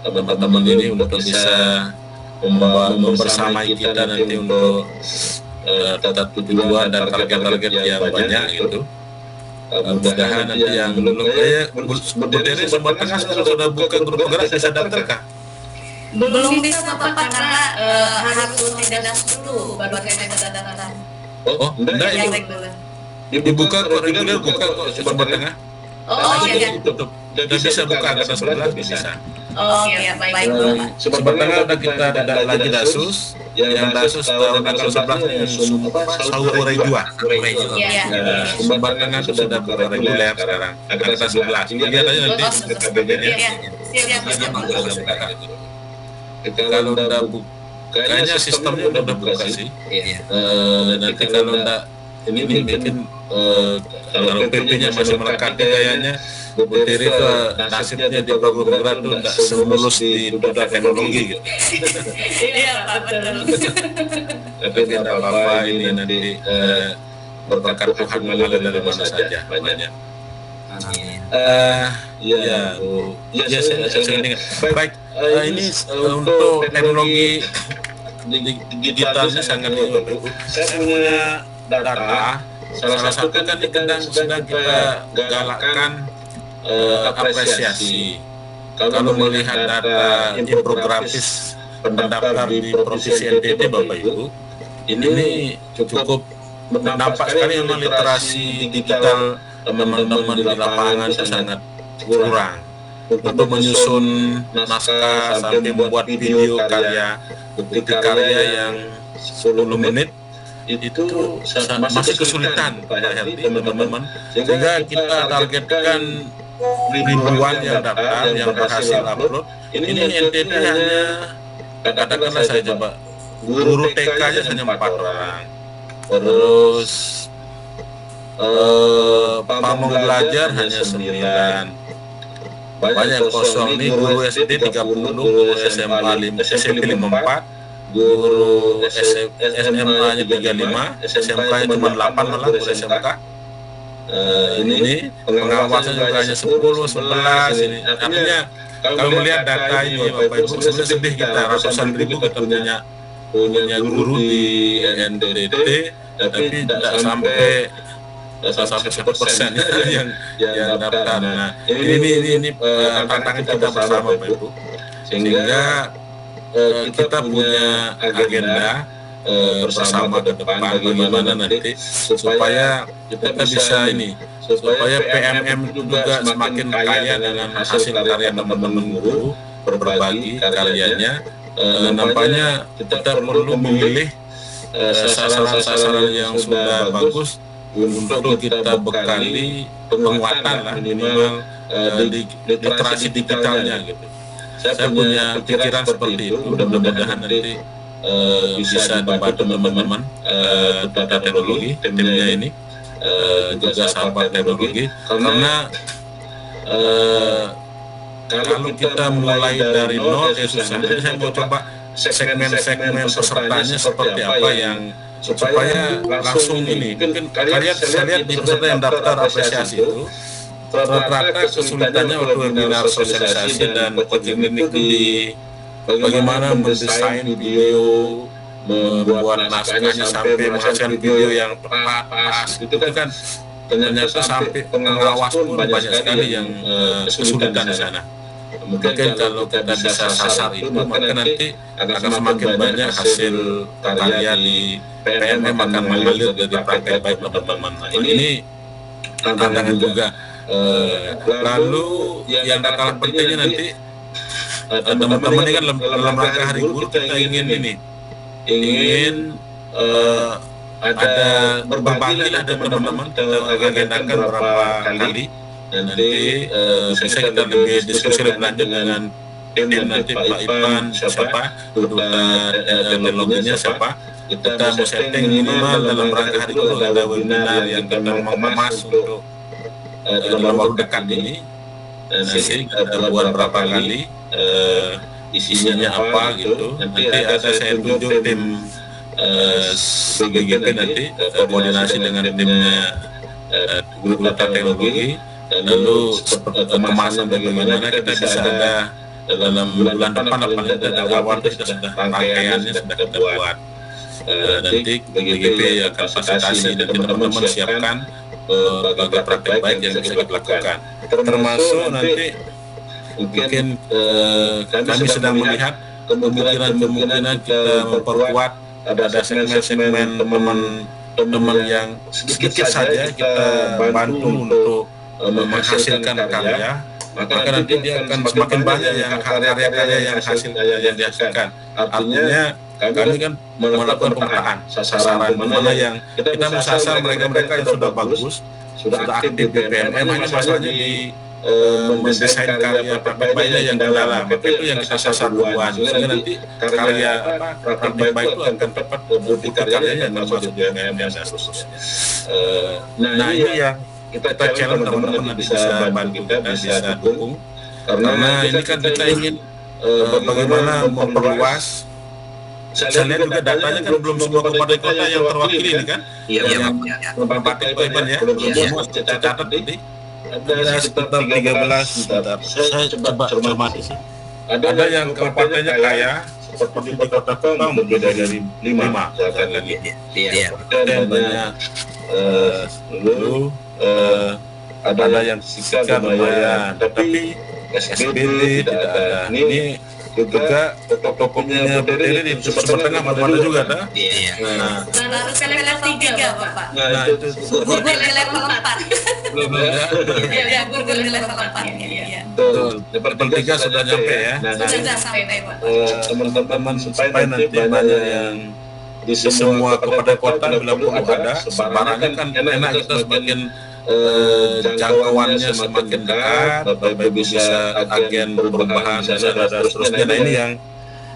teman-teman ini untuk bisa membersamai kita nanti untuk tujuan dan target-target yang banyak gitu. Mudah-mudahan nanti yang belum Bu Dery Sumber Tengah sudah buka grup penggerak, bisa daftar kah? Belum bisa Bapak karena harus TDAS dulu baru kita daftar. Oh, enggak Ya, itu baik dulu. dibuka kok, reguler buka kok Sumber Tengah. Oh iya. Tutup. Dan bisa buka angkatan 11 bisa. Oh iya, baik Bapak. Sumber Tengah udah kita ada lagi Dasus, yang Dasus tahun angkatan 11 ini Saupure Jua. Iya. Sumber Tengah itu sudah buka reguler sekarang, angkatan 11. Lihat aja nanti KBG-nya. Iya, siap. Kalau udah buka, kayaknya sistemnya udah buka sih. Nanti kalau udah ini mungkin kalau PP-nya masih melekati kayaknya Bu Dery itu nasibnya di program penggerak itu tidak semulus di dunia teknologi gitu. Iya, Pak, betul. Tapi tidak apa-apa, ini nanti berkat Tuhan mengalir dari mana saja banyak. Ya saya ingat. Baik, ini untuk teknologi digitalnya sangat bagus. Saya punya data. Salah satu kan sedang kita galakkan apresiasi. Kalau melihat data infografis pendaftar di Provinsi NTT Bapak Ibu, ini cukup nampak sekali memang literasi digital teman-teman di lapangan itu sangat kurang. Untuk menyusun naskah sampai membuat video bukti karya yang 10 menit itu masih kesulitan Pak Herdi, teman-teman. Sehingga kita targetkan ribuan yang daftar, yang berhasil upload. Ini NTT hanya, katakanlah saya coba, guru TK aja hanya 4 orang. Terus pamong belajar hanya 9. Banyak kosong nih, guru SD 30, guru SMA 54, guru SMA-nya 35, SMK-nya cuma 8 malah guru SMK. Ini pengawasan juga hanya 10, 11 ini. Artinya kalau melihat data ini Bapak Ibu, sebenarnya sedih kita, ratusan ribu kita punya guru di NTT, tapi tidak sampai 1% yang daftar. Nah, ini tantangan kita bersama Bapak Ibu, sehingga kita punya agenda bersama ke depan bagaimana nanti supaya kita bisa supaya PMM juga semakin kaya dengan hasil karya teman-teman guru, berbagi karyanya. Nampaknya kita perlu memilih sasaran-sasaran yang sudah bagus untuk kita bekali penguatan lah minimal di literasi digitalnya gitu. Saya punya pikiran seperti itu. Mudah-mudahan nanti bisa dibantu teman-teman data teknologi, timnya ini juga sahabat teknologi, karena kalau kita mulai dari nol susah. Jadi saya mau coba segmen-segmen pesertanya seperti apa yang supaya langsung ini. Mungkin saya lihat di peserta yang daftar apresiasi itu rata-rata kesulitannya waktu webinar sosialisasi dan coaching klinik di bagaimana mendesain video, membuat naskahnya sampai menghasilkan video yang tepat pas itu kan ternyata sampai pengawas pun banyak sekali yang kesulitan di sana. Mungkin kalau kita bisa sasar itu maka nanti akan semakin banyak hasil karya di PMM akan mengalir dari praktek baik teman-teman. Nah, ini tantangan juga. Lalu yang tak kalah pentingnya nanti teman-teman ini kan dalam rangka Hari Guru kita ingin ada berbagi lah dengan teman-teman, kita agendakan berapa kali nanti bisa kita lebih diskusi lebih lanjut dengan tim nanti Pak Ipan siapa, duta teknologinya siapa. Kita mau setting minimal dalam rangka Hari Guru ada webinar yang kita mengemas untuk dalam waktu dekat ini. Nanti kita buat berapa kali, isinya apa gitu. Nanti ada saya tunjuk tim BGP nanti koordinasi dengan timnya guru data teknologi, lalu pemasaran bagaimana kita bisa ada dalam bulan depan, paling tidak awal kita sudah rangkaiannya sudah kita buat. nanti BGP akan fasilitasi dan teman-teman siapkan berbagai praktek baik yang bisa dilakukan. Termasuk nanti mungkin kami sedang melihat kemungkinan kita memperkuat ada segmen-segmen teman-teman yang sedikit saja kita bantu untuk menghasilkan karya, maka nanti dia akan semakin banyak yang karya-karya yang dihasilkan. Artinya kami kan melakukan pemetaan sasaran mana yang kita mau sasar mereka yang sudah bagus, sudah aktif di BPMM, hanya masalahnya di mendesain karya praktek baiknya yang kendala, maka itu yang kita sasar duluan, sehingga nanti karya praktek baik itu akan tepat bukti karyanya yang masuk di BPMM dan seterusnya. Nah ini yang kita challenge teman-teman nanti bisa bantu kita, bisa dukung, karena ini kan kita ingin bagaimana memperluas. Saya lihat juga datanya kan belum semua kabupaten kota yang terwakili ini kan, yang kabupaten Iban ya, belum semua tercatat ini. Ada sekitar 13, saya coba cermati sih. Ada yang kabupatennya kaya, seperti di kota Kembang berbeda dari 5 misalkan lagi. Dan banyak lalu ada yang sikat lumayan, tapi SBD tidak ada. Ini juga toko-tokonya berdiri di Sumber Tengah mana juga ada. Nah, Baru level 3 Bapak. nah itu Guru di level 4. belum ya. Ya, guru di level 4 ya. Betul. Level 3 sudah nyampe ya. Nah, Sudah sampai Pak. teman-teman supaya nanti banyak yang di semua kabupaten kota bila perlu ada sebarannya kan enak, kita semakin jangkauannya semakin dekat, Bapak Ibu bisa agen perubahan dan seterusnya. Nah ini yang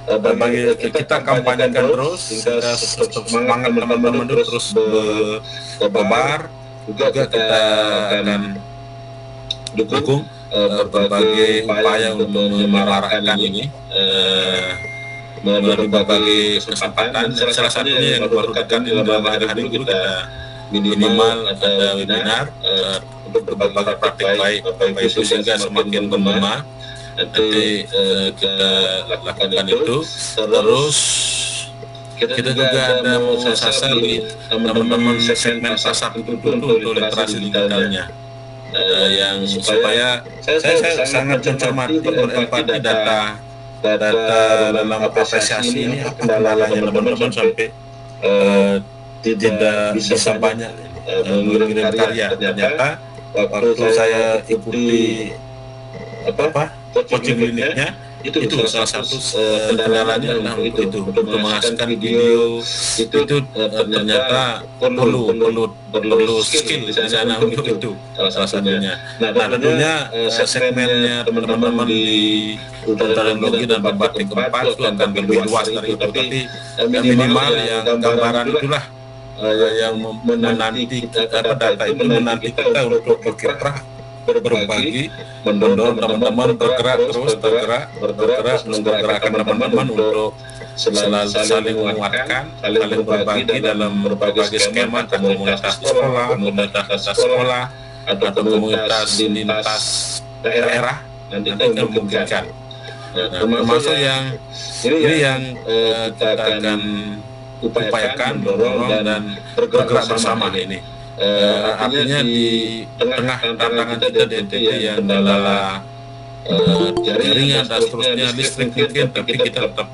bagi kita kampanyekan terus, sehingga semangat teman-teman itu terus berkobar. Juga kita akan dukung berbagai upaya untuk menyemarakkan ini melalui berbagai kesempatan. Salah satunya yang baru dekat di dalam hari itu kita minimal ada webinar untuk berbagai praktik baik Bapak Ibu sehingga semakin bergema. Nanti kita lakukan itu. Terus kita juga ada mau sasar di teman-teman segmen pasar itu untuk literasi digitalnya, yang supaya saya sangat mencermati berempati data dalam apresiasi ini kendalanya teman-teman sampai tidak bisa banyak mengirim karya. Ternyata waktu saya ikuti coaching kliniknya, itu salah satu kendalanya adalah untuk menghasilkan video itu ternyata perlu skill di sana untuk itu salah satunya. Nah tentunya segmennya teman-teman di teknologi dan berbagai tempat itu akan lebih luas dari itu, tapi minimal yang gambaran itulah yang menanti data itu menanti kita untuk berkiprah, berbagi, mendorong teman-teman bergerak menggerakkan teman-teman untuk selalu saling menguatkan, saling berbagi dalam berbagai skema, komunitas sekolah, atau komunitas lintas daerah nanti kita memungkinkan. Termasuk yang ini yang kita akan upayakan, dorong dan bergerak bersama ini. Artinya di tengah tantangan kita di NTT yang adalah jaringan dan seterusnya, listrik mungkin, tapi kita tetap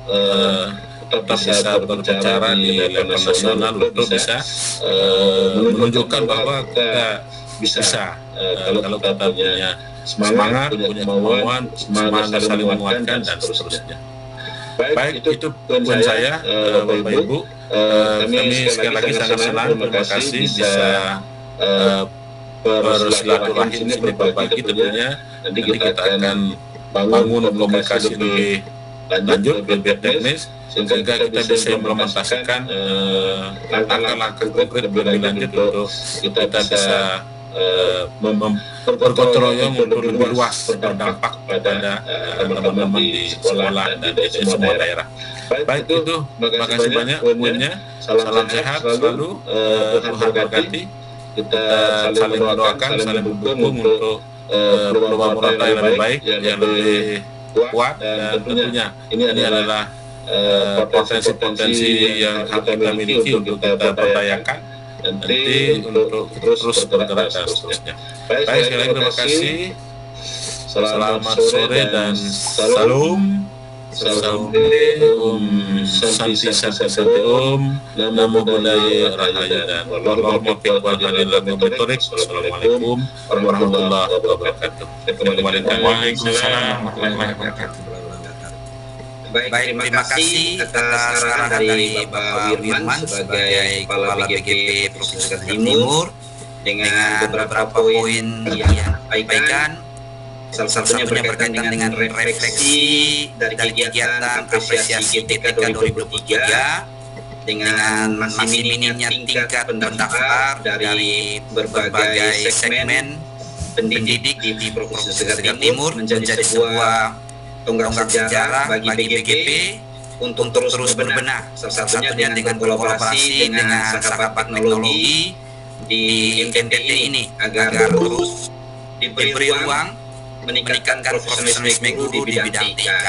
bisa berbicara di level nasional untuk bisa menunjukkan bahwa kita bisa kalau kita punya semangat, punya kemauan, semangat saling menguatkan dan seterusnya. Baik, itu poin saya, Bapak Ibu. Kami sekali lagi sangat senang, terima kasih bisa bersilaturahim sini berbagi. Tentunya nanti kita akan bangun komunikasi lebih lanjut, lebih teknis, sehingga kita bisa implementasikan langkah-langkah konkret lebih lanjut untuk kita bisa bergotong royong untuk lebih luas berdampak pada teman-teman di sekolah dan di semua daerah. Baik itu, terima kasih banyak poinnya. Salam sehat selalu, Tuhan berkati. Kita saling mendoakan, saling mendukung untuk perubahan yang lebih baik, yang lebih kuat, dan tentunya ini adalah potensi-potensi yang kita miliki untuk kita berdayakan nanti untuk terus bergerak dan seterusnya. Baik, sekali lagi terima kasih. Selamat sore dan salam. Salam Santi Namo Buddhaya Rahaya dan Assalamualaikum warahmatullahi wabarakatuh. Waalaikumsalam warahmatullahi wabarakatuh. Baik, terima kasih atas arahan dari Bapak Wirman sebagai Kepala BGP Provinsi Kalimantan Timur dengan beberapa poin yang disampaikan. Salah satunya berkaitan dengan refleksi dari kegiatan apresiasi GTK 2023 dengan masih minimnya tingkat pendaftar dari berbagai segmen pendidik di Provinsi Kalimantan Timur menjadi sebuah tonggak sejarah bagi BGP untuk terus berbenah. Salah satunya dengan kolaborasi dengan startup teknologi di NTT ini agar terus diberi ruang meningkatkan profesionalisme guru di bidang TK.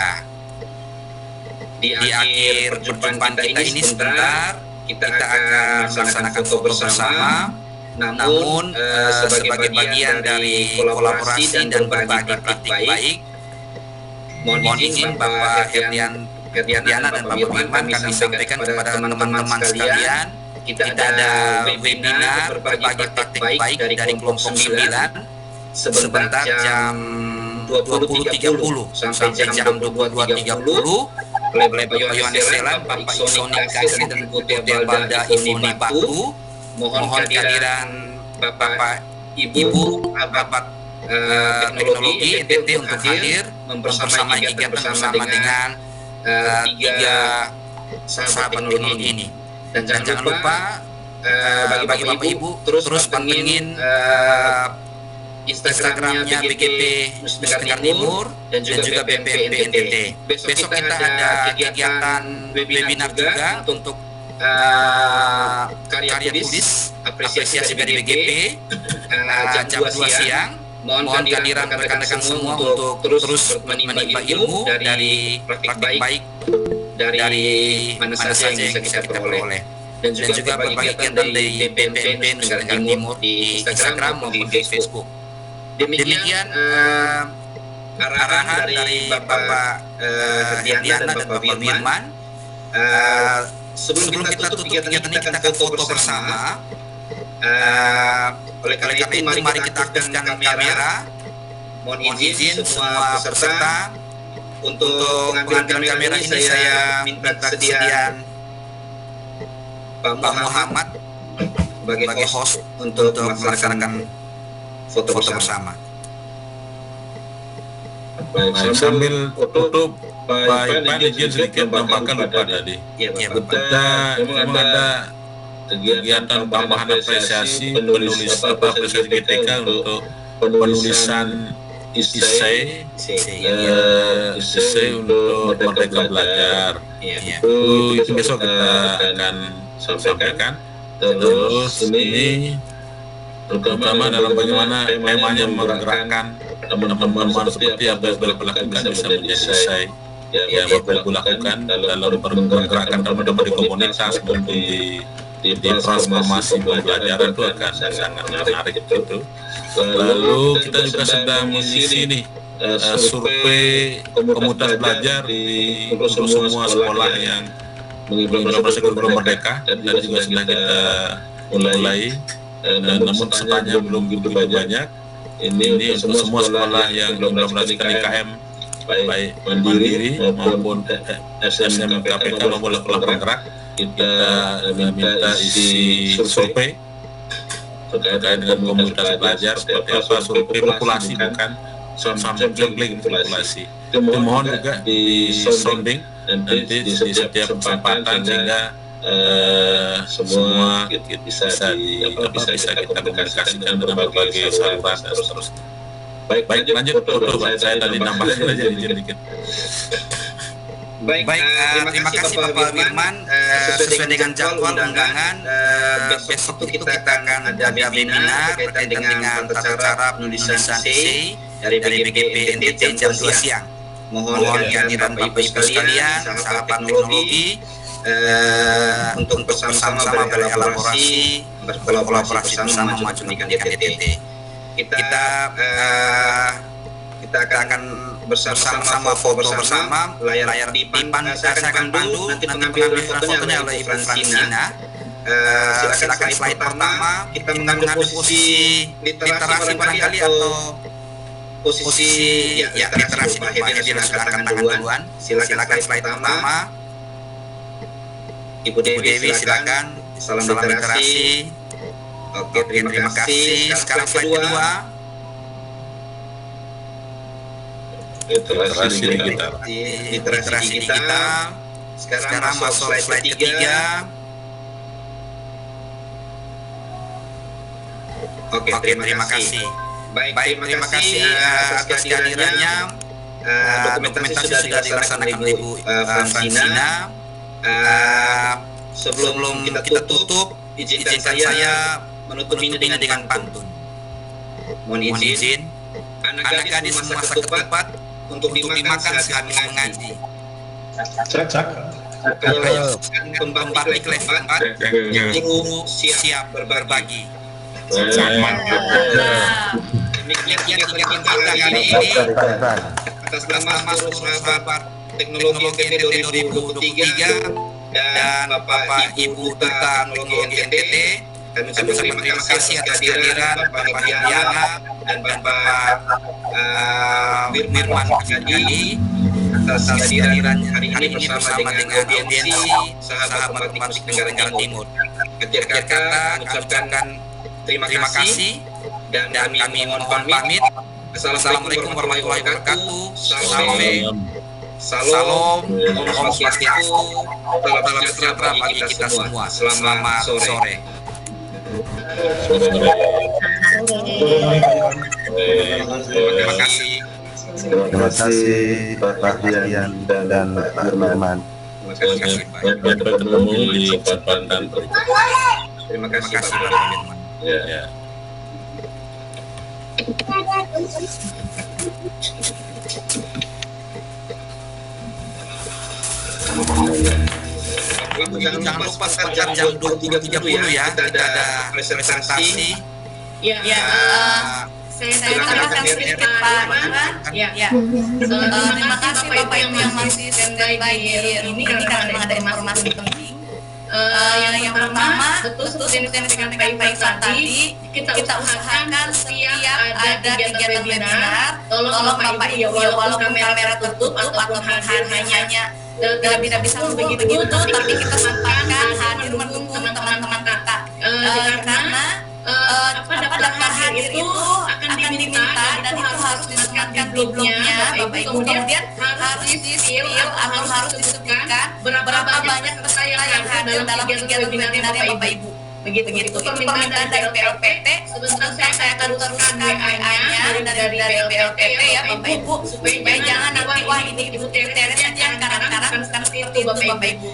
Di akhir perjumpaan kita ini sebentar kita akan melaksanakan foto bersama. Namun sebagai bagian dari kolaborasi dan berbagi praktik baik, mohon izin Bapak Herdiana dan Bapak Wirman kami sampaikan kepada teman-teman sekalian, kita ada webinar berbagi praktik baik dari kelompok 9 sebentar jam 20.30 sampai jam 22.30 oleh Bapak Yohanes Selan, Bapak Isoni Kasih dan Ibu Balda Ifuni Batu. Mohon kehadiran Bapak Ibu Bapak Teknologi NTT untuk hadir mempersamai kegiatan bersama dengan tiga sahabat teknologi ini. Dan jangan lupa bagi Bapak Ibu terus pantengin Instagramnya BGP Nusa Tenggara Timur dan juga BMP NTT. Besok kita ada kegiatan webinar juga untuk karya tulis apresiasi dari BGP jam 2 siang. Mohon kehadiran rekan-rekan semua untuk terus menimba ilmu dari praktik baik dari mana saja yang bisa kita peroleh. Dan juga berbagai kegiatan dari BMP Nusa Tenggara Timur di Instagram maupun di Facebook. Demikian arahan dari Bapak Herdiana dan Bapak Wirman. Sebelum kita tutup kegiatan ini, kita akan foto bersama. Oleh karena itu, mari kita aktifkan kamera. Mohon izin semua peserta untuk mengambil kamera ini saya minta kesediaan Pak Muhammad sebagai host untuk melaksanakan foto bersama. Baik, sambil tutup, Pak Ipan izin sedikit tambahkan lupa tadi. Memang ada kegiatan tambahan apresiasi apresiasi GTK untuk penulisan esai untuk Merdeka Belajar. Itu besok kita akan sampaikan. Terus ini terutama dalam bagaimana temanya menggerakkan teman-teman seperti apa yang dilakukan bisa menjadi esai yang dilakukan dalam menggerakkan teman-teman di komunitas maupun di transformasi pembelajaran itu akan sangat menarik itu. Lalu kita juga sedang mengisi nih survei komunitas belajar di semua sekolah yang mengimplementasi kurikulum Merdeka dan juga sudah kita mulai. Dan namun pesertanya belum begitu banyak. Ini untuk semua sekolah yang mengimplementasikan IKM baik mandiri maupun SMKPK maupun level penggerak, kita minta isi survei terkait dengan komunitas belajar seperti apa, survei populasi bukan sampling populasi. Itu mohon juga di sounding nanti di setiap kesempatan sehingga semua bisa kita komunikasikan berbagai saluran terus. Baik, lanjut foto saya tadi nambahin aja dikit. Baik, terima kasih Bapak Wirman. Sesuai dengan jadwal undangan, besok itu kita akan ada webinar berkaitan dengan tata cara penulisan essay dari BGP NTT jam 2 siang. Mohon kehadiran Bapak Ibu sekalian, sahabat teknologi, untuk bersama-sama berkolaborasi bersama memajukan pendidikan DTT. Kita akan bersama-sama foto bersama layar dipan. Saya akan pandu nanti pengambilan fotonya oleh Ibu Fransina. Silakan slide pertama. Kita mengambil posisi literasi barangkali atau posisi literasi. Pak Hedi angkat tangan duluan. Silakan slide pertama. Ibu Dewi silakan. Salam literasi. Oke, terima kasih. Sekarang slide kedua. Literasi digital. Sekarang masuk slide ketiga. Oke, terima kasih. Baik, terima kasih atas kehadirannya. Dokumentasi sudah dilaksanakan oleh Ibu Fransina. Sebelum kita tutup, izinkan saya menutup ini dengan pantun. Mohon izin. Anak gadis masa ketupat untuk dimakan sehabis mengaji. Kalau pembatik kelas 4, guru siap berbagi. Demikian kita kali ini atas nama seluruh sahabat teknologi NTT 2023 dan Bapak Ibu Duta Teknologi NTT. Kami ucapkan terima kasih atas kehadiran Bapak Diana dan Bapak Firman Jadi atas kehadiran hari ini bersama dengan audiensi sahabat pembatik Tenggara Timur. Akhir kata mengucapkan terima kasih dan kami mohon pamit. Assalamualaikum warahmatullahi wabarakatuh. Salam, Om Swastiastu, salam sejahtera bagi kita semua. Selamat sore. Terima kasih. Terima kasih Pak Dian dan Pak Firman. Terima kasih Pak. Bertemu di kesempatan berikutnya. Terima kasih Pak Firman. Ya. Jangan lupa sekitar jam 23.30 ya, kita ada presentasi. Saya tambahkan sedikit Pak Irwan. Terima kasih Bapak Ibu yang masih standby di ini karena ada informasi penting. Yang pertama, betul seperti yang disampaikan Pak Irwan tadi, kita usahakan setiap ada kegiatan webinar, tolong Bapak Ibu ya walaupun kamera tertutup ataupun hanya tidak bisa begitu, tapi kita sampaikan hadir mendukung teman-teman kita. Karena daftar hadir itu akan diminta dan itu harus disematkan di blognya Bapak Ibu, kemudian harus di-seal atau harus disebutkan berapa banyak peserta yang hadir dalam kegiatan webinar Bapak Ibu. Begitu permintaan dari BLPT. Sebentar saya akan tuliskan WA-nya dari BLPT ya Bapak Ibu, supaya jangan nanti wah ini Ibu Teres aja yang kadang-kadang seperti itu Bapak Ibu.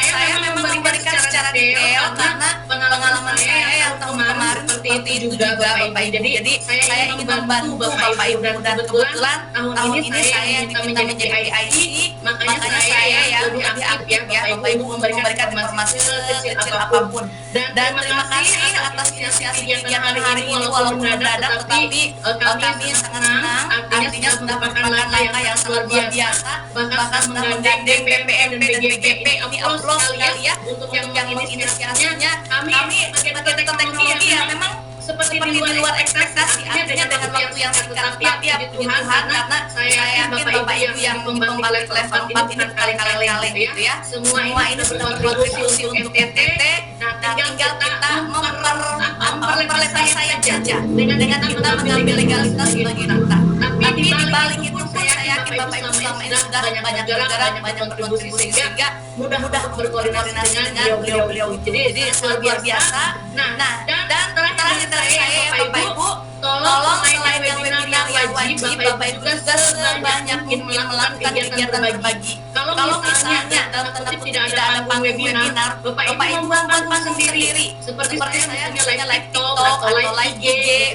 Saya memang memberikan secara detail karena pengalaman saya yang tahun kemarin seperti itu juga Bapak Ibu. Jadi saya ingin membantu Bapak Ibu dan kebetulan tahun ini saya yang diminta menjadi IIC, makanya saya yang lebih aktif ya Bapak Ibu memberikan informasi sekecil apapun. Dan terima kasih atas inisiasi kegiatan hari ini walaupun mendadak tetapi kami sangat senang, artinya sudah mendapatkan langkah yang luar biasa, bahkan sudah menggandeng BPM dan BGP ini upload sekali ya untuk yang inisiasinya kami pakai teknologi yang memang seperti di luar ekspektasi, artinya dengan waktu yang singkat tapi ya puji Tuhan karena saya yakin Bapak Ibu yang pembalik level 4 ini berkali-kali gitu ya, semua ini berkontribusi untuk NTT. Nah tinggal kita memperlebar saya saja dengan kita mengambil legalitas bagi kita. Tapi di balik itu saya yakin Bapak Ibu selama ini sudah banyak bergerak, banyak berkontribusi sehingga mudah berkoordinasi dengan beliau-beliau. Jadi luar biasa. Nah dan terakhir saya Bapak Ibu, tolong selain webinar yang wajib, Bapak Ibu juga sebanyak mungkin melakukan kegiatan berbagi. Kalau misalnya dalam tanda kutip tidak ada panggung webinar, Bapak Ibu membuat panggung sendiri. Seperti saya punya live TikTok atau live IG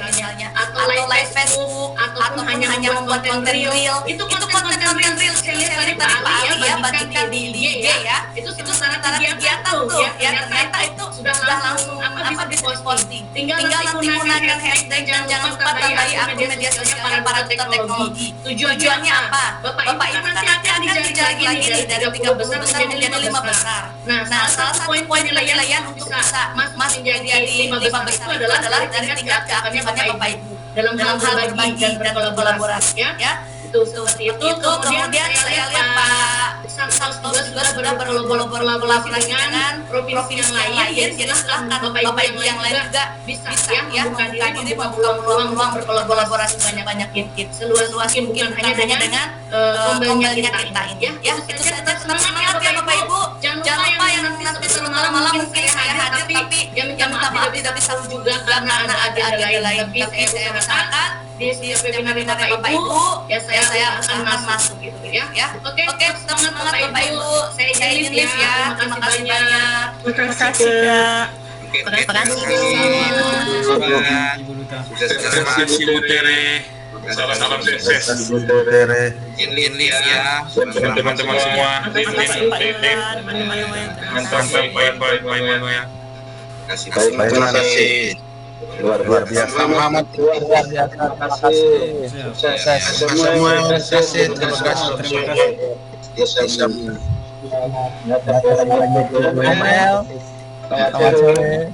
misalnya, atau live Facebook, atau ataupun hanya membuat konten real, itu konten real saya lihat tadi Pak Ali ya bagikan di IG ya, itu sangat kegiatan tuh ya, ternyata itu sudah langsung bisa posting. Tinggal nanti gunakan hashtag dan jangan lupa tambahi akun media sosial para duta teknologi. Tujuannya apa? Bapak Ibu nanti akan dijagi lagi nih dari 3 besar menjadi 5 besar. Nah, salah satu poin penilaian untuk bisa masuk menjadi 5 besar itu adalah dari tingkat keaktifan Bapak Ibu dalam hal berbagi dan berkolaborasi ya. Itu seperti itu. Kemudian saya lihat Pak Saus juga sudah berkolaborasi dengan provinsi yang lain. Jadi silahkan Bapak Ibu yang lain juga bisa ya membuka diri membuka ruang berkolaborasi banyak mungkin seluas mungkin hanya dengan pembelinya kita ini ya. Itu saja, semangat ya Bapak Ibu. Jangan lupa yang nanti malam mungkin saya hadir tapi yang minta maaf tidak bisa juga karena ada agenda lain. Tapi saya usahakan di webinar Bapak Ibu ya saya akan masuk gitu ya. Oke, semangat Bapak Ibu. Saya izin ya. Terima kasih banyak. Terima kasih, Kak. Terima kasih. Terima kasih Bu Tere. Salam sukses. Inlin ya. Teman-teman semua. Mantap ya. Terima kasih. Luar biasa. Selamat luar biasa. Terima kasih. Sukses semua. Terima kasih. Terima kasih. Selamat sore.